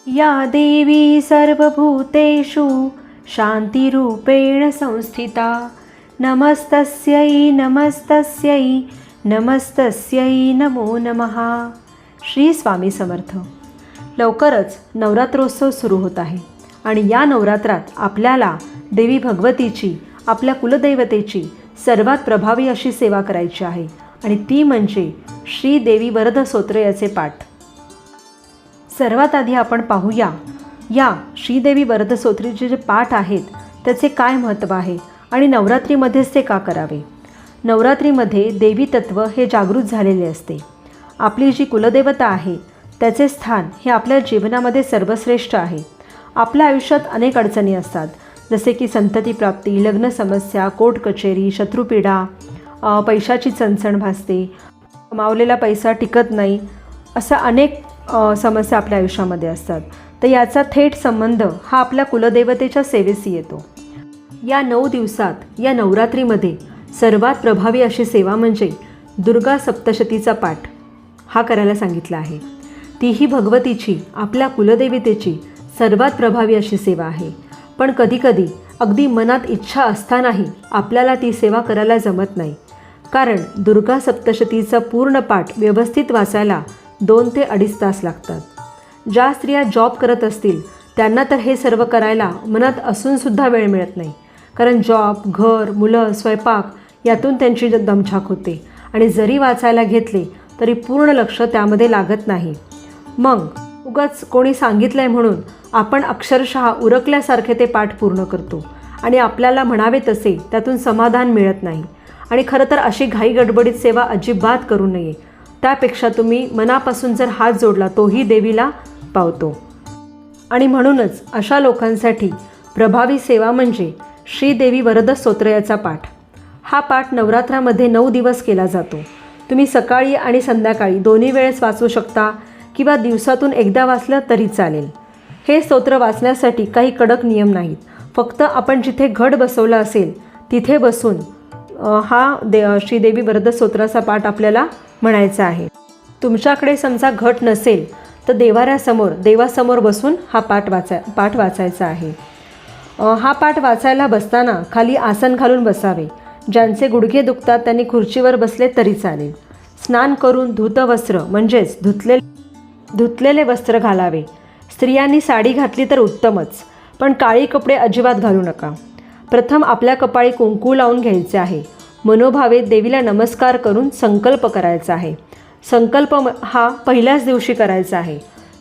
या देवी सर्वभूतेषु शान्तिरूपेण संस्थिता नमस्तस्यै नमस्तस्यै नमस्तस्यै नमो नमः। श्री स्वामी समर्थ। लवकरच नवरात्रोत्सव सुरू होत आहे आणि या नवरात्रात आपल्याला देवी भगवतीची, आपल्या कुलदैवतेची सर्वात प्रभावी अशी सेवा करायची आहे आणि ती म्हणजे श्री देवी वरद स्तोत्र याचे पाठ। सर्वात आधी आपण पाहूया या श्रीदेवी वरद स्तोत्राचे जे पाठ आहेत त्याचे काय महत्त्व आहे आणि नवरात्रीमध्येच ते का करावे। नवरात्रीमध्ये देवी तत्व हे जागृत झालेले असते। आपली जी कुलदेवता आहे त्याचे स्थान हे आपल्या जीवनामध्ये सर्वश्रेष्ठ आहे। आपल्या आयुष्यात अनेक अडचणी असतात, जसे की संतती प्राप्ती, लग्न समस्या, कोर्ट कचेरी, शत्रुपीडा, पैशाची चणचण भासते, कमावलेला पैसा टिकत नाही, अशा अनेक समस्या आपल्या आयुष्यामध्ये असतात। तर याचा थेट संबंध हा आपल्या कुलदेवतेच्या सेवेशी येतो। या 9 दिवसात या नवरात्रीमध्ये सर्वात प्रभावी अशी सेवा म्हणजे दुर्गा सप्तशतीचा पाठ हा करायला सांगितला आहे। तीही भगवतीची, आपल्या कुलदेवतेची सर्वात प्रभावी अशी सेवा आहे। पण कधीकधी अगदी मनात इच्छा असतानाही आपल्याला ती सेवा करायला जमत नाही, कारण दुर्गा सप्तशतीचा पूर्ण पाठ व्यवस्थित वाचायला 2 ते 2.5 तास लागतात। ज्या स्त्रिया जॉब करत असतील त्यांना तर हे सर्व करायला मनात असूनसुद्धा वेळ मिळत नाही, कारण जॉब, घर, मुलं, स्वयंपाक यातून त्यांची दमछाक होते आणि जरी वाचायला घेतले तरी पूर्ण लक्ष त्यामध्ये लागत नाही। मग उगाच कोणी सांगितलं आहे म्हणून आपण अक्षरशः उरकल्यासारखे ते पाठ पूर्ण करतो आणि आपल्याला म्हणावे तसे त्यातून समाधान मिळत नाही। आणि खरं तर अशी घाई गडबडीत सेवा अजिबात करू नये। त्यापेक्षा तुम्ही मनापासून जर हात जोडला तोही देवीला पावतो। आणि म्हणूनच अशा लोकांसाठी प्रभावी सेवा म्हणजे श्रीदेवी वरद स्तोत्र याचा पाठ। हा पाठ नवरात्रामध्ये 9 दिवस केला जातो। तुम्ही सकाळी आणि संध्याकाळी दोन्ही वेळेस वाचू शकता किंवा दिवसातून एकदा वाचलं तरी चालेल। हे स्तोत्र वाचण्यासाठी काही कडक नियम नाहीत, फक्त आपण जिथे घट बसवला असेल तिथे बसून श्रीदेवी वरद स्तोत्राचा पाठ आपल्याला म्हणायचा आहे। तुमच्याकडे समजा घट नसेल तर देवासमोर बसून हा पाठ वाचायचा आहे। हा पाठ वाचायला बसताना खाली आसन घालून बसावे। ज्यांचे गुडघे दुखतात त्यांनी खुर्चीवर बसले तरी चालेल। स्नान करून धुतवस्त्र म्हणजेच धुतलेले वस्त्र घालावे। स्त्रियांनी साडी घातली तर उत्तमच, पण काळी कपडे अजिबात घालू नका। प्रथम आपल्या कपाळी कुंकू लावून घ्यायचे आहे। मनोभावे देवीला नमस्कार करून संकल्प करायचा आहे। संकल्प हा पहिल्याच दिवशी करायचा आहे।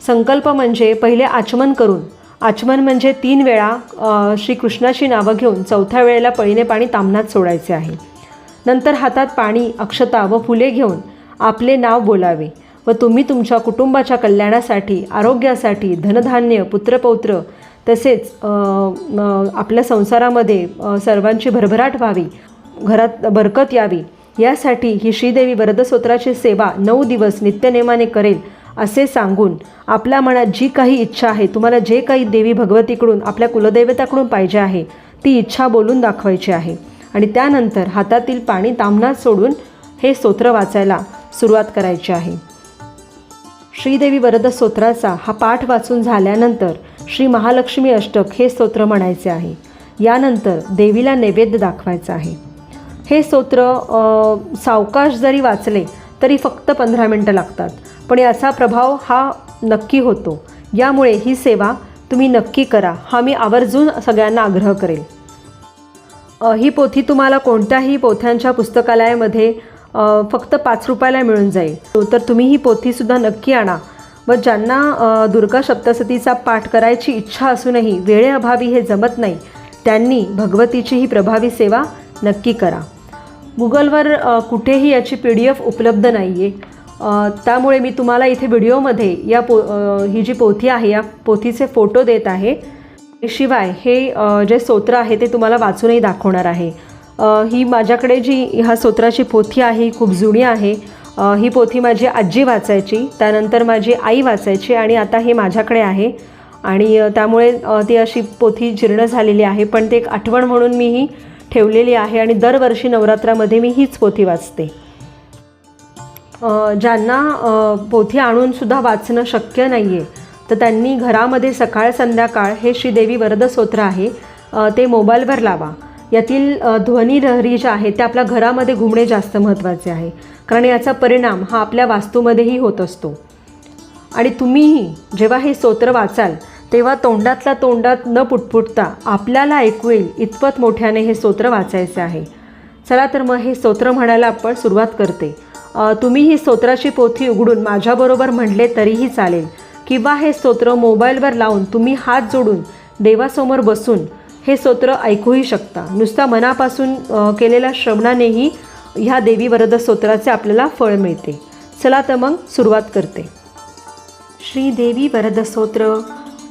संकल्प म्हणजे पहिले आचमन करून, आचमन म्हणजे 3 वेळा श्रीकृष्णाची नावं घेऊन 4थ्या वेळेला पळीने पाणी ताम्हणात सोडायचे आहे। नंतर हातात पाणी, अक्षता व फुले घेऊन आपले नाव बोलावे व तुम्ही तुमच्या कुटुंबाच्या कल्याणासाठी, आरोग्यासाठी, धनधान्य, पुत्रपौत्र तसेच आपल्या संसारामध्ये सर्वांची भरभराट व्हावी, घरात बरकत यावी यासाठी ही श्रीदेवी वरद स्तोत्राची सेवा 9 दिवस नित्यनेमाने करेल असे सांगून आपल्या मनात जी काही इच्छा आहे, तुम्हाला जे काही देवी भगवतीकडून, आपल्या कुलदैवताकडून पाहिजे आहे ती इच्छा बोलून दाखवायची आहे आणि त्यानंतर हातातील पाणी ताम्हणात सोडून हे स्तोत्र वाचायला सुरुवात करायची आहे। श्रीदेवी वरद स्तोत्राचा हा पाठ वाचून झाल्यानंतर श्री महालक्ष्मी अष्टक हे स्तोत्र म्हणायचे आहे। यानंतर देवीला नैवेद्य दाखवायचा आहे। हे स्तोत्र सावकाश जरी वाचले तरी फक्त 15 मिनटं लागतात, पण याचा प्रभाव हा नक्की होतो। यामुळे ही सेवा तुम्ही नक्की करा, हा मी आवर्जून सगळ्यांना आग्रह करेल। ही पोथी तुम्हाला कोणत्याही पोथ्यांच्या पुस्तकालयामध्ये फक्त 5 रुपयाला मिळून जाईल, तर तुम्ही ही पोथीसुद्धा नक्की आणा। व ज्यांना दुर्गा सप्तशतीचा पाठ करायची इच्छा असूनही वेळेअभावी हे जमत नाही त्यांनी भगवतीची ही प्रभावी सेवा नक्की करा। गुगलवर कुठेही याची PDF उपलब्ध नाही आहे, त्यामुळे मी तुम्हाला इथे व्हिडिओमध्ये ही जी पोथी आहे या पोथीचे फोटो देत आहे। शिवाय हे जे स्तोत्र आहे ते तुम्हाला वाचूनही दाखवणार आहे। ही माझ्याकडे जी ह्या स्तोत्राची पोथी आहे ही खूप जुनी आहे। ही पोथी माझी आजी वाचायची, त्यानंतर माझी आई वाचायची आणि आता हे माझ्याकडे आहे आणि त्यामुळे ती अशी पोथी जीर्ण झालेली आहे, पण ते एक आठवण म्हणून मी ही ठेवलेली आहे आणि दरवर्षी नवरात्रामध्ये मी हीच पोथी वाचते। ज्यांना पोथी आणूनसुद्धा वाचणं शक्य नाही आहे तर त्यांनी घरामध्ये सकाळ संध्याकाळ हे श्रीदेवी वरद स्तोत्र आहे ते मोबाईलवर लावा. यातील ध्वनी लहरी ज्या आहेत त्या आपल्या घरामध्ये घुमणे जास्त महत्त्वाचे आहे, कारण याचा परिणाम हा आपल्या वास्तूमध्येही होत असतो. आणि तुम्हीही जेव्हा हे स्तोत्र वाचाल तेव्हा तोंडातल्या तोंडात न पुटपुटता आपल्याला ऐकू येईल इतपत मोठ्याने हे स्तोत्र वाचायचे आहे. चला तर मग हे स्तोत्र म्हणायला आपण सुरुवात करते. तुम्ही ही स्तोत्राची पोथी उघडून माझ्याबरोबर म्हटले तरीही चालेल, किंवा हे स्तोत्र मोबाईलवर लावून तुम्ही हात जोडून देवासमोर बसून हे स्तोत्र ऐकूही शकता. नुसता मनापासून केलेल्या श्रवणानेही ह्या देवी वरद स्तोत्राचे आपल्याला फळ मिळते. चला तर मग सुरुवात करते. श्रीदेवी वरद स्तोत्र.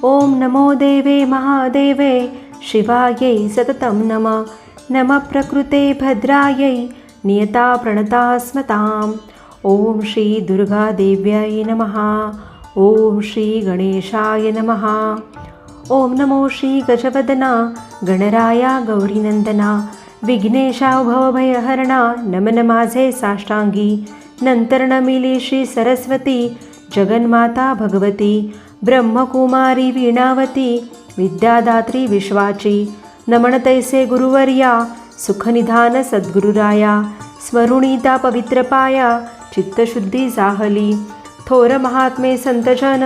ओम नमो देवे महादेवे शिवायै सततं नमः. नमः प्रकृते भद्रायै नियता प्रणता स्मताम्. ओम श्री दुर्गा देव्यै नमः. ओम श्री गणेशाय नमः. ओम नमो श्री गजवदना गणराया गौरीनंदना विघ्नेशा भवभयहरणा नमन माझे साष्टांगी. नंतर नमिली श्री सरस्वती जगन्माता भगवती ब्रह्मकुमारी वीणावती विद्यादात्री विश्वाची. नमन तैसे गुरुवर्या सुखनिधान सद्गुरुराया. स्मरुणीता पवित्रपाया चित्तशुद्धी जाहली. थोर महात्मे संतजन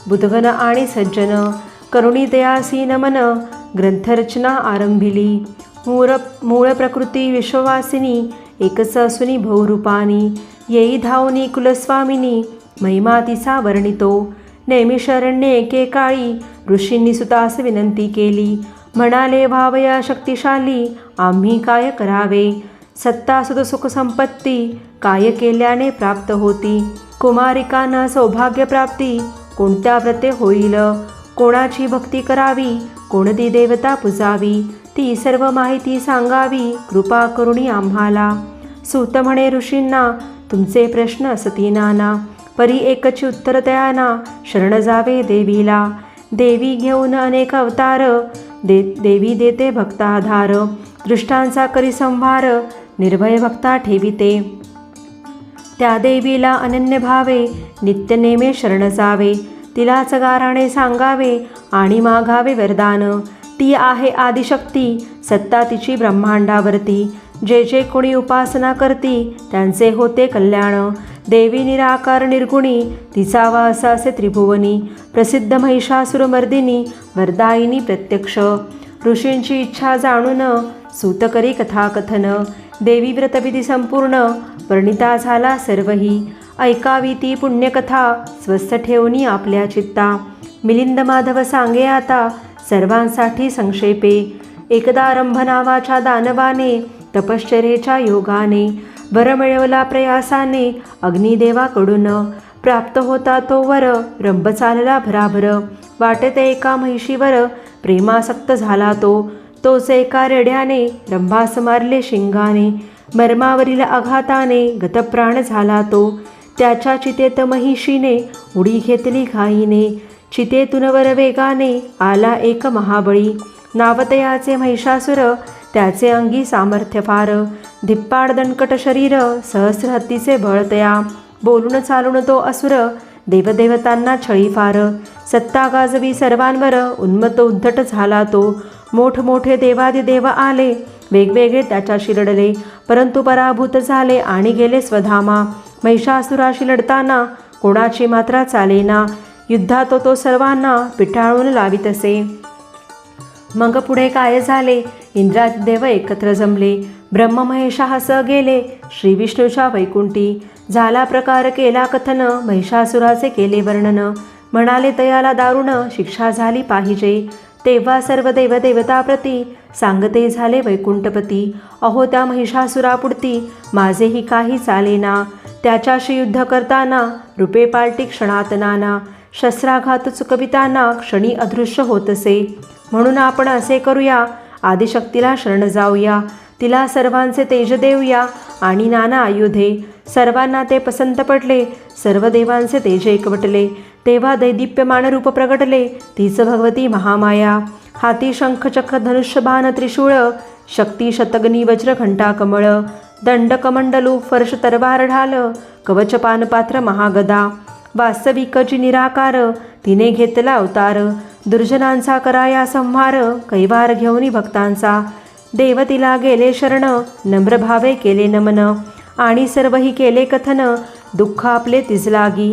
बुधगण आणि सज्जन करुणीदयासी नमन ग्रंथरचना आरंभिली. मूळ प्रकृती विश्ववासिनी एकच असुनी बहुरूपानी. येई धावनी कुलस्वामिनी महिमा तिचा वर्णितो. नेहमी शरण्ये एकेकाळी ऋषींनी सुतास विनंती केली. म्हणाले भावया शक्तिशाली आम्ही काय करावे. सत्ता सुख सुख संपत्ती काय केल्याने प्राप्त होती. कुमारिकांना सौभाग्यप्राप्ती कोणत्या व्रते होईल. कोणाची भक्ती करावी कोणती देवता पुजावी ती सर्व माहिती सांगावी कृपा करुणी आम्हाला. सूत म्हणे ऋषींना तुमचे प्रश्न असती नाना. परी एकची उत्तर त्याना शरण जावे देवीला. देवी घेऊन अनेक अवतार देवी देते भक्ताधार. दृष्टांचा करी संभार निर्भय भक्ता ठेविते. त्या देवीला अनन्य भावे नित्य नेमे शरण जावे. तिलाच गाराणे सांगावे आणि मागावे वरदान. ती आहे आदिशक्ती सत्ता तिची ब्रह्मांडावरती. जे जे कोणी उपासना करती त्यांचे होते कल्याण. देवी निराकार निर्गुणी तिचा वास असे त्रिभुवनी. प्रसिद्ध महिषासुरमर्दिनी वरदायिनी प्रत्यक्ष. ऋषींची इच्छा जाणून सूत करी कथाकथन. देवी व्रतविधी संपूर्ण वर्णिता झाला सर्वही. ऐकावी ती पुण्यकथा स्वस्थ ठेवणी आपल्या चित्ता. मिलिंद माधव सांगे आता सर्वांसाठी संक्षेपे. एकदा रंभ नावाच्या दानवाने तपश्चर्येच्या योगाने वर मिळवला प्रयासाने अग्निदेवाकडून. प्राप्त होता तो वर रंभ चालला भराभर. वाटेत एका म्हैशीवर प्रेमासक्त झाला तो. तोच एका रेड्याने रंभास मारले शिंगाने. मर्मावरील आघाताने गतप्राण झाला तो. त्याच्या चितेत महिषीने उडी घेतली घाईने. चितेतून वर वेगाने आला एक महाबळी. नावतयाचे महिषासुर त्याचे अंगी सामर्थ्य फार. धिप्पाड दणकट शरीर सहस्र हत्तीचे बळतया. बोलून चालून तो असुर देवदेवतांना छळी फार. सत्ता गाजवी सर्वांवर उन्मत्त उद्धट झाला तो. मोठमोठे देवादिदेव आले वेगवेगळे त्याच्याशी लढले, परंतु पराभूत झाले आणि गेले स्वधामा. महिषासुराशी लढताना कोणाची मात्रा चालेना. युद्धात तो सर्वांना पिटाळून लावित असे. मग पुढे काय झाले. इंद्रादी देव एकत्र जमले. ब्रह्ममहेशास गेले श्री विष्णूच्या वैकुंठी. झाला प्रकार केला कथन महिषासुराचे केले वर्णन. म्हणाले तयाला दारुण शिक्षा झाली पाहिजे. तेव्हा सर्व देवदेवताप्रती सांगते झाले वैकुंठपती. अहो त्या महिषासुरापुढती माझेही काही चालेना. त्याच्याशी युद्ध करताना रूपे पालटी क्षणात नाना. शस्त्राघात चुकविताना क्षणी अदृश्य होतसे. म्हणून आपण असे करूया, आदिशक्तीला शरण जाऊया. तिला सर्वांचे तेज देऊया आणि नाना आयुधे. सर्वांना ते पसंत पडले. सर्व देवांचे तेज एकवटले. तेव्हा दैदिप्यमान रूप प्रगटले तीच भगवती महामाया. हाती शंख चक्र धनुष्यबाण त्रिशूळ. शक्ती शतग्नी वज्र घंटा कमळ. दंड कमंडलू फर्श तरवार ढाल. कवच पानपात्र महागदा. वास्तविकची निराकार तिने घेतला अवतार, दुर्जनांचा कराया संहार, कैवार घेऊनी भक्तांचा. देव तिला गेले शरण, नम्रभावे केले नमन, आणि सर्वही केले कथन, दुःख आपले तिज लागी.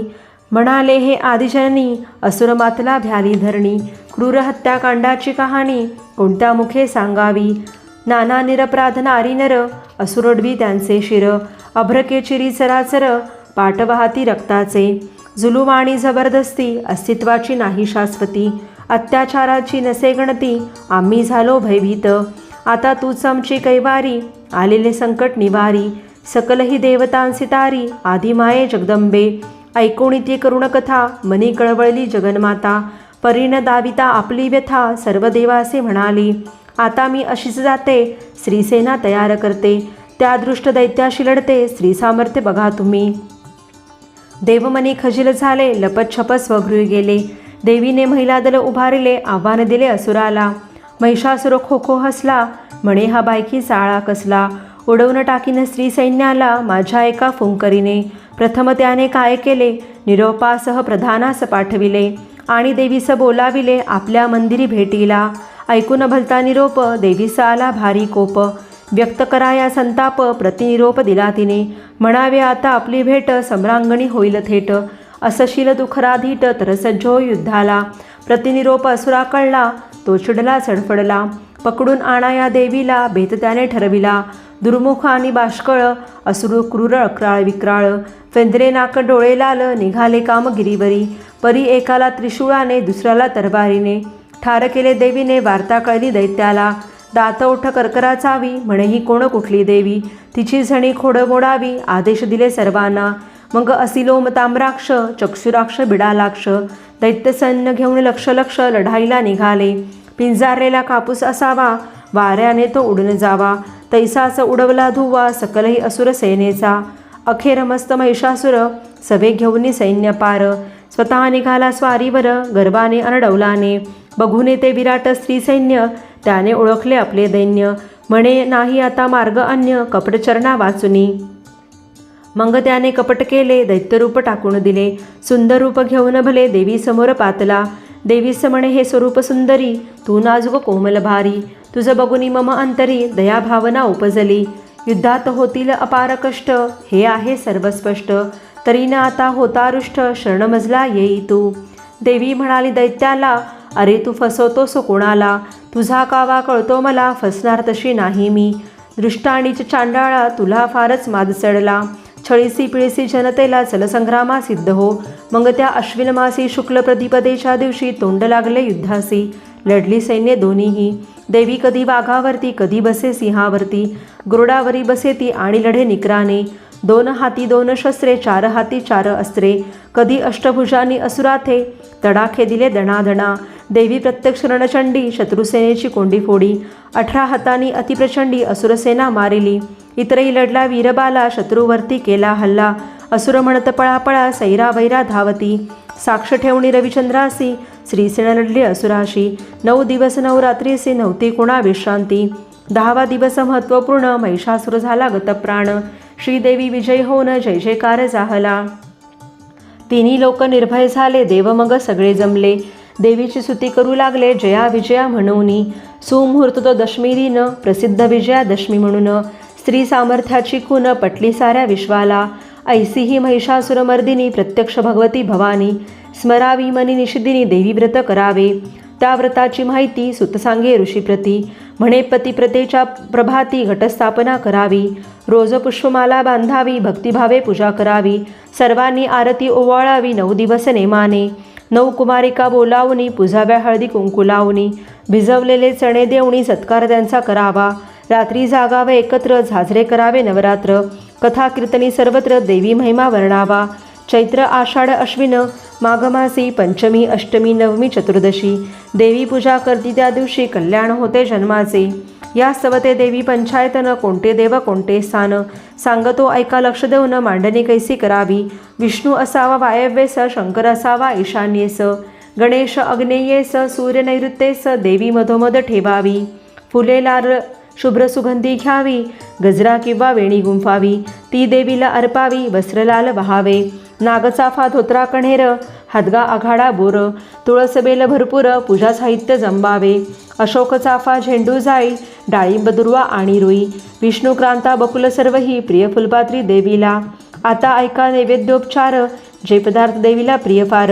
म्हणाले हे आदिजननी, असुर मातला भ्याली धरणी, क्रूर हत्याकांडाची कहाणी कोणत्या मुखे सांगावी. नाना निरपराध नारी नर, असुरोडवी त्यांचे शिर, अभ्रके चिरी चराचर, पाट वाहती रक्ताचे. जुलूम आणि जबरदस्ती, अस्तित्वाची नाही शाश्वती, अत्याचाराची नसे गणती, आम्ही झालो भयभीत. आता तूच आमची कैवारी, आलेले संकट निवारी, सकलही देवतांसी तारी, आदिमाये जगदंबे. ऐकून ती करुणकथा, मनी कळवळली जगन्माता, परीन दाविता आपली व्यथा, सर्व देवासे म्हणाली. आता मी अशीच जाते, श्रीसेना तयार करते, त्या दृष्ट दैत्याशी लढते, स्त्री सामर्थ्य बघा तुम्ही. देवमनी खजील झाले, लपत छपत स्वगृही गेले, देवीने महिला दल उभारिले, आव्हान दिले असुराला. महिषासुर खो खो हसला, म्हणे हा बायकी साळा कसला, उडवून टाकीन स्त्री सैन्याला, माझ्या एका फुंकरीने. प्रथम त्याने काय केले, निरोपासह प्रधानास पाठविले, आणि देवीस बोलाविले आपल्या मंदिरी भेटीला. ऐकून भलता निरोप, देवीस आला भारी कोप, व्यक्त कराया संताप, प्रतिनिरोप दिला तिने. म्हणावे आता आपली भेट, सम्रांगणी होईल थेट, असशील दुखराधीट, तर सज्जो युद्धाला. प्रतिनिरोप असुरा कळला, तो चिडला चडफडला, पकडून आणा या देवीला, बेत त्याने ठरविला. दुर्मुख आणि बाष्कळ, असुर क्रूर अक्राळ विक्राळ, फेंद्रे नाक डोळे लाल, निघाले कामगिरीवरी. परी एकाला त्रिशूळाने, दुसऱ्याला तरबारीने, ठार केले देवीने, वार्ता कळली दैत्याला. दात ओठ करकरा चावी, म्हणेही कोण कुठली देवी, तिची झणी खोड मोडावी, आदेश दिले सर्वांना. मग असिलोम ताम्राक्ष, चक्षुराक्ष बिडालाक्ष, दैत्य सैन्य घेऊन लक्ष लक्ष लढाईला निघाले. पिंजारलेला कापूस असावा, वाऱ्याने तो उडून जावा, तैसाच उडवला धुवा, सकलही असुर सेनेचा. अखेर मस्त महिषासुर, सभे घेऊन सैन्य पार, स्वतः निघाला स्वारीवर, गर्वाने अनडवलाने. बघून ते विराट स्त्री सैन्य, त्याने ओळखले आपले दैन्य, म्हणे नाही आता मार्ग अन्य, कपटचरणा वाचुनी. मग त्याने कपट केले, दैत्यरूप टाकून दिले, सुंदर रूप घेऊन भले देवी समोर पातला. देवीस म्हणे हे स्वरूप सुंदरी, तू नाजूक कोमल भारी, तुझं बघुनी मम अंतरी, दया भावना उपजली. युद्धात होतील अपार कष्ट, हे आहे सर्व स्पष्ट, तरी न आता होता रुष्ट, शरणमजला येई तू. देवी म्हणाली दैत्याला, अरे तू फसवतोस कोणाला, तुझा कावा कळतो मला, फसणार तशी नाही मी. दृष्टाणीच चांडाळा, तुला फारच माद चढला, छळीसी पिळीसी जनतेला चलसंग्रामा सिद्ध हो. मग त्या अश्विन मासी शुक्ल प्रतिपदेच्या दिवशी तोंड लागले युद्धासी, लढली सैन्य दोन्हीही. देवी कधी वाघावरती, कधी बसे सिंहावरती, गरुडावरी बसे ती आणि लढे निकराने. 2 हाती 2 शस्त्रे, 4 हाती 4 अस्त्रे, कधी अष्टभुजानी असुराथे, तडाखे दिले दणादणा. देवी प्रत्यक्ष रणचंडी, शत्रुसेनेची कोंडी फोडी, 18 हातांनी अतिप्रचंडी असुरसेना मारिली. इतरही लढला वीरबाला, शत्रूवरती केला हल्ला, असुर म्हणत पळापळा, सैरा वैरा धावती. साक्ष ठेवणी रविचंद्रासी, श्रीसेना लढली असुराशी. 9 दिवस 9 रात्रीसी, नव्हती कोणा विश्रांती. 10वा दिवस महत्त्वपूर्ण, महिषासुर झाला गतप्राण, श्रीदेवी विजय होऊन जय जयकार जाहला. तिन्ही लोक निर्भय झाले, देव मग सगळे जमले, देवीची स्तुती करू लागले जया विजया म्हणूनी. सुमुहूर्त तो दशमी दिन, प्रसिद्ध विजया दशमी म्हणून, स्त्री सामर्थ्याची खून पटली साऱ्या विश्वाला. ऐसी ही महिषासुरमर्दिनी, प्रत्यक्ष भगवती भवानी, स्मरावी मनी निषिदिनी, देवी व्रत करावे. त्या व्रताची माहिती सुत सांगे ऋषीप्रती, म्हणे पतिप्रतेच्या प्रभाती, घटस्थापना करावी. रोज पुष्पमाला बांधावी, भक्तिभावे पूजा करावी, सर्वांनी आरती ओवाळावी 9 दिवस नेमाने. 9 कुमारिका बोलावणी, पूजाव्या हळदी कुंकू लावणी, भिजवलेले चणे देवणी, सत्कार त्यांचा करावा. रात्री जागावे एकत्र, झाजरे करावे नवरात्र, कथा कीर्तनी सर्वत्र, देवी महिमा वर्णावा. चैत्र आषाढ अश्विन माघमासी, पंचमी अष्टमी नवमी चतुर्दशी, देवी पूजा करती त्या दिवशी, कल्याण होते जन्माचे. या स्तवते देवी पंचायतन, कोणते देव कोणते स्थान, सांगतो ऐका लक्ष देऊन, मांडणी कैसी करावी. विष्णू असावा वायव्येस, शंकर असावा ईशान्येस, गणेश अग्नेयेस, सूर्य नैऋत्येस, देवी मधोमध ठेवावी. फुले लाल शुभ्र सुगंधी घ्यावी, गजरा किंवा वेणी गुंफावी, ती देवीला अर्पावी, वस्त्र लाल वहावे. नागचाफा धोत्रा कण्हेर हादगा आघाडा बोर तुळस बेल भरपूर पूजा साहित्य जंबावे अशोक चाफा झेंडू जाई डाळिंब दुर्वा आणि रुई विष्णुक्रांता बकुल सर्वही प्रिय फुलपात्री देवीला आता ऐका नैवेद्योपचार जे पदार्थ देवीला प्रिय फार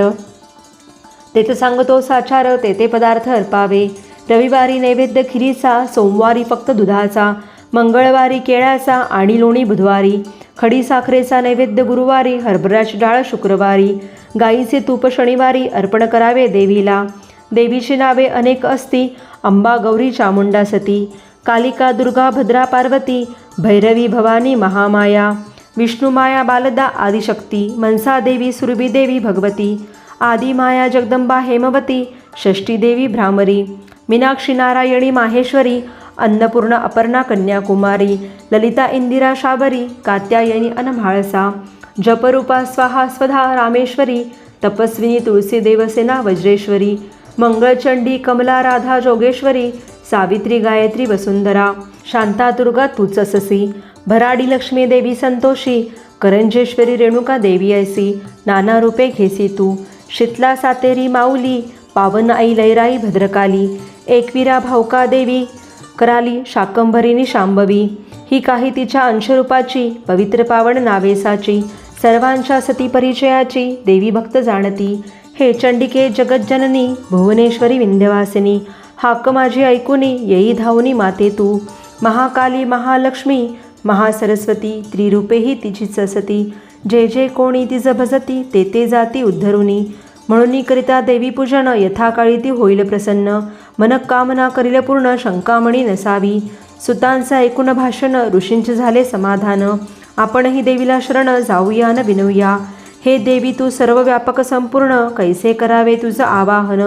तेथे सांगतो साचार तेथे पदार्थ अर्पावे रविवारी नैवेद्य खिरीचा सोमवारी फक्त दुधाचा मंगळवारी केळ्याचा आणि लोणी बुधवारी खडी साखरेचा नैवेद्य गुरुवारी हरभऱ्याची डाळ शुक्रवारी गाईचे तूप शनिवारी अर्पण करावे देवीला देवीची नावे अनेक असती अंबा गौरी चामुंडा सती कालिका दुर्गा भद्रा पार्वती भैरवी भवानी महामाया विष्णुमाया बालदा आदिशक्ती मनसा देवी सुरभी देवी भगवती आदिमाया जगदंबा हेमवती षष्ठी देवी भ्रामरी मीनाक्षी नारायणी माहेश्वरी अन्नपूर्णा अपर्णा कन्याकुमारी ललिता इंदिरा शाबरी कात्यायनी अनम्हाळसा जपरूपा स्वाहा स्वधा रामेश्वरी तपस्विनी तुळसी देवसेना वज्रेश्वरी मंगळचंडी कमला राधा जोगेश्वरी सावित्री गायत्री वसुंधरा शांता दुर्गा तूच अससी भराडी लक्ष्मी देवी संतोषी करंजेश्वरी रेणुका देवी ऐसी नाना रूपे घेसी तू शीतला सातेरी माऊली पावन आई लैराई भद्रकाली एकविरा भाऊका देवी कराली शाकंभरिणी शांभवी ही काही तिच्या अंशरूपाची पवित्र पावन नावेसाची सर्वांच्या सती परिचयाची देवी भक्त जाणती हे चंडिके जगज्जननी भुवनेश्वरी विंध्यवासिनी हाक माझी ऐकुनी येई धावनी माते तू महाकाली महालक्ष्मी महासरस्वती त्रिरूपेही तिचीच असती जे जे कोणी तिज भजती ते ते जाती उद्धरुनी म्हणून करिता देवी पूजन यथाकाळी ती होईल प्रसन्न मनकामना करील पूर्ण शंकामणी नसावी सुतांचं ऐकून भाषण ऋषींचे झाले समाधान आपणही देवीला शरण जाऊया न विनूया हे देवी तू सर्व व्यापक संपूर्ण कैसे करावे तुझं आवाहन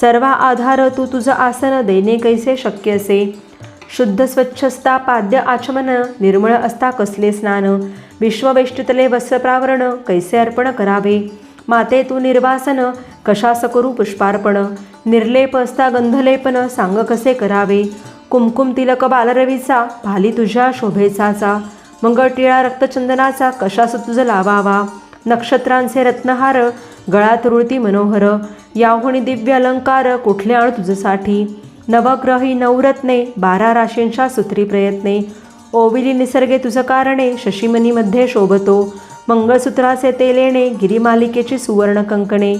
सर्व आधार तू तुझं आसन देणे कैसे शक्य असे शुद्ध स्वच्छस्ता पाद्य आचमन निर्मळ असता कसले स्नान विश्ववेष्टितले वस्त्रप्रावरण कैसे अर्पण करावे माते तू निर्वासन कशास करू पुष्पार्पण निर्लेप असता गंधलेपन सांग कसे करावे कुमकुम तिलक बालरवीचा भाली तुझ्या शोभेचाचा मंगळटिळा रक्तचंदनाचा कशास तुझं लावावा नक्षत्रांचे रत्नहार गळात रुळती मनोहर याहुणी दिव्य अलंकार कुठले आणू तुझसाठी नवग्रही नवरत्ने 12 राशींच्या सूत्री प्रयत्ने ओविली निसर्गे तुझं कारणे शशीमनीमध्ये शोभतो मंगळसूत्राचे तेलेणे गिरिमालिकेची सुवर्ण कंकणे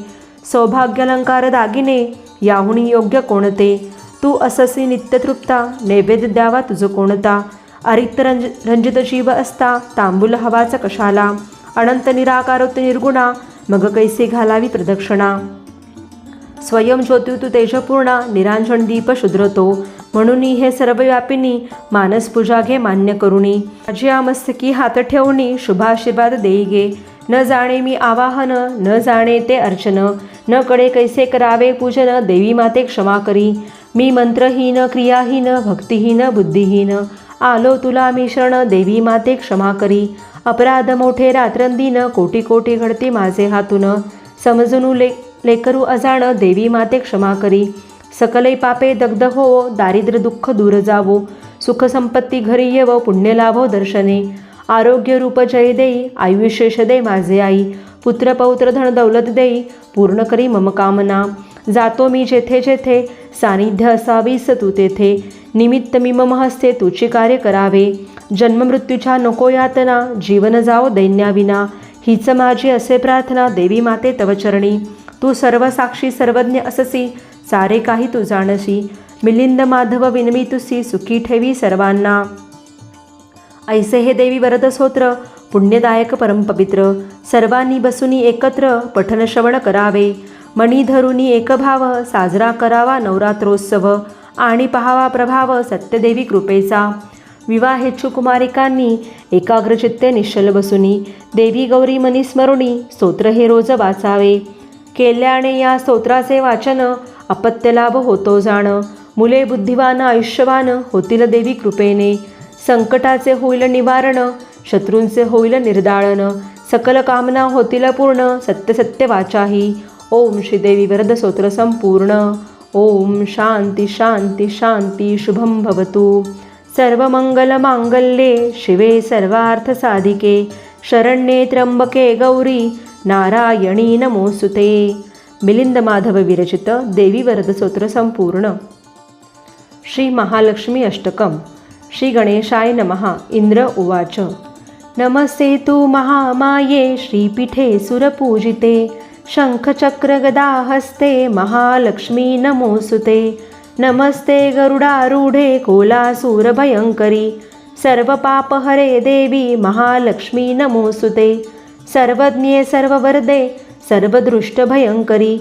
सौभाग्यालंकार दागिने याहुणी योग्य कोणते तू अससी नित्यतृप्ता नैवेद्य द्यावा तुझं कोणता अरिक्त रंजित जीव असता तांबूल हवाचा कशाला अनंत निराकारोत निर्गुणा मग कैसे घालावी प्रदक्षिणा स्वयं ज्योती तू तेजपूर्णा निरांजन दीप शुद्रतो म्हणून हे सर्वव्यापिनी मानस पूजा घे मान्य करुणी माझी मस्तकी हात ठेवणी शुभाशीर्वाद देई गे न जाणे मी आवाहन न जाणे ते अर्चन न कडे कैसे करावे पूजन देवी माते क्षमा करी मी मंत्रहीन क्रियाहीन भक्तिहीन बुद्धिहीन आलो तुला मी शरण देवी माते क्षमा करी अपराध मोठे रात्रंदीन कोटी कोटी घडती माझे हातून समजून लेकरू अजाण देवी माते क्षमा करी सकलै पापे दग्ध हो दारिद्र्य दुःख दूर जावो सुख संपत्ती घरी येवो पुण्य लाभो दर्शने आरोग्य रूप जय देई आयुष्येष दे माझे आई पुत्र पौत्र धन दौलत देई पूर्ण करी मम कामना जातो मी जेथे जेथे सानिध्य असावीस तू तेथे निमित्त मी मम हस्ते तुची कार्य करावे जन्म मृत्यूच्या नको यातना जीवन जाओ दैन्याविना हीच माझी असे प्रार्थना देवी माते तव चरणी तू सर्व साक्षी सर्वज्ञ अससी सारे काही तू जाणशी मिलिंद माधव विनमी तुसी सुखी ठेवी सर्वांना ऐसे हे देवी वरद स्तोत्र पुण्यदायक परमपवित्र सर्वांनी बसुनी एकत्र पठन श्रवण करावे मणी धरुनी एकभाव साजरा करावा नवरात्रोत्सव आणि पहावा प्रभाव सत्यदेवी कृपेचा विवाहेच्छु कुमारिकांनी एकाग्रचित्ते निश्चल बसुनी देवी गौरी मनीस्मरुणी स्तोत्र हे रोज वाचावे केल्याने या स्तोत्राचे वाचन अपत्य लाभ होतो जाण मुले बुद्धिवान आयुष्यवान होतील देवी कृपेने संकटाचे होईल निवारण शत्रूंचे होईल निर्दाळन सकल कामना होतील पूर्ण सत्य सत्य वाचाही ओम श्रीदेवी वरद स्तोत्र संपूर्ण ओम शांती शांती शांती शुभम भवतु सर्वमंगल मांगल्ये शिवे सर्वार्थ साधिके शरण्ये त्र्यंबके गौरी नारायणी नमोस्तुते. मिलिंद माधव विरचित देवी वरद स्तोत्र संपूर्ण. श्री महालक्ष्मी अष्टकम. श्री गणेशाय नमः. इंद्र उवाच. नमस्ते तु महामाये श्रीपीठे सुरपूजिते शंखचक्रगदाहस्ते महालक्ष्मी नमोस्तुते. नमस्ते गरुडारूढे कोलासूरभयङ्करी सर्वपापहरे देवी महालक्ष्मी नमोस्तुते. सर्वज्ञे सर्ववरदे सर्वदृष्टभयङ्करी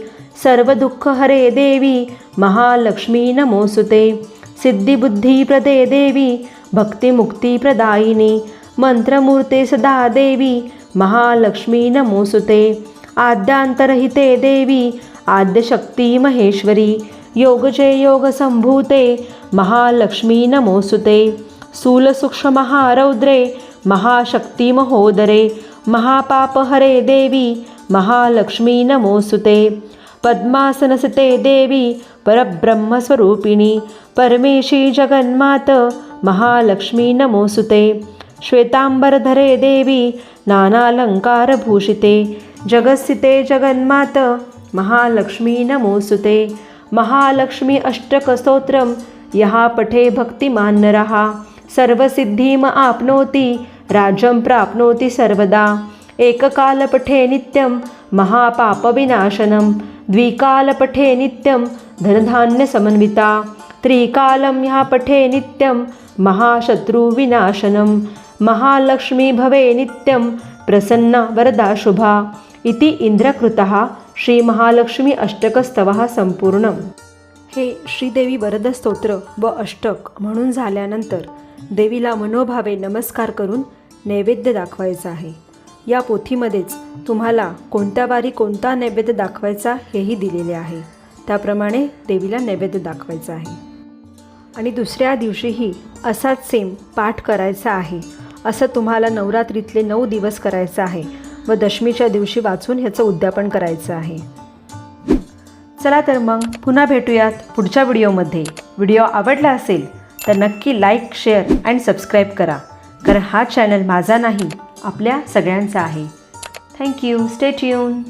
सर्वदुःखहरे देवी महालक्ष्मी नमोस्तुते. सिद्धिबुद्धिप्रदे देवी भक्तिमुक्तिप्रदायिनी मंत्रमूर्ते सदा देवी महालक्ष्मी नमोस्तुते. आद्यांतरहिते देवी आद्यशक्ती महेश्वरी योगजे योगसंभूते महालक्ष्मी नमोस्तुते. स्थूलसूक्ष्ममहारौद्रे महाशक्ती महोदरे महापापहरे देवी महालक्ष्मी नमोस्तुते. पद्मासनसते देवी परब्रह्मस्वरूपिणी परमेशी जगन्मात महालक्ष्मी नमोस्तुते. श्वेतांबरधरे देवी नानालंकारभूषिते जगस्थिते जगन्मात महालक्ष्मी नमोस्तुते. महालक्ष्मी अष्टकस्तोत्रम यः पठे भक्तिमान् नरः सर्वसिद्धिम आपनोति राज्यं प्राप्नोति सर्वदा. एककालपठे नित्यं महापापविनाशनं द्विकालपठे नित्यं धनधान्यसमन्विता. त्रिकालं यः पठे नित्यं महाशत्रुविनाशनं महालक्ष्मी भवे नित्यं प्रसन्ना वरदा शुभा. इति इंद्रकृतः श्री महालक्ष्मी अष्टकस्तवः संपूर्णम. हे श्रीदेवी वरद स्तोत्र व अष्टक म्हणून झाल्यानंतर देवीला मनोभावे नमस्कार करून नैवेद्य दाखवायचा आहे. या पोथीमध्येच तुम्हाला कोणत्या वारी कोणता नैवेद्य दाखवायचा हेही दिलेले आहे. त्याप्रमाणे देवीला नैवेद्य दाखवायचा आहे. आणि दुसऱ्या दिवशीही असाच सेम पाठ करायचा आहे. असं तुम्हाला नवरात्रीतले 9 दिवस करायचं आहे व दशमीच्या दिवशी वाचून ह्याचं उद्यापन करायचं आहे. चला तर मग पुन्हा भेटूयात पुढच्या व्हिडिओमध्ये. व्हिडिओ आवडला असेल तर नक्की लाईक, शेअर अँड सबस्क्राईब करा. कारण हा चॅनल माझा नाही, आपल्या सगळ्यांचा आहे. थँक्यू. Stay tune.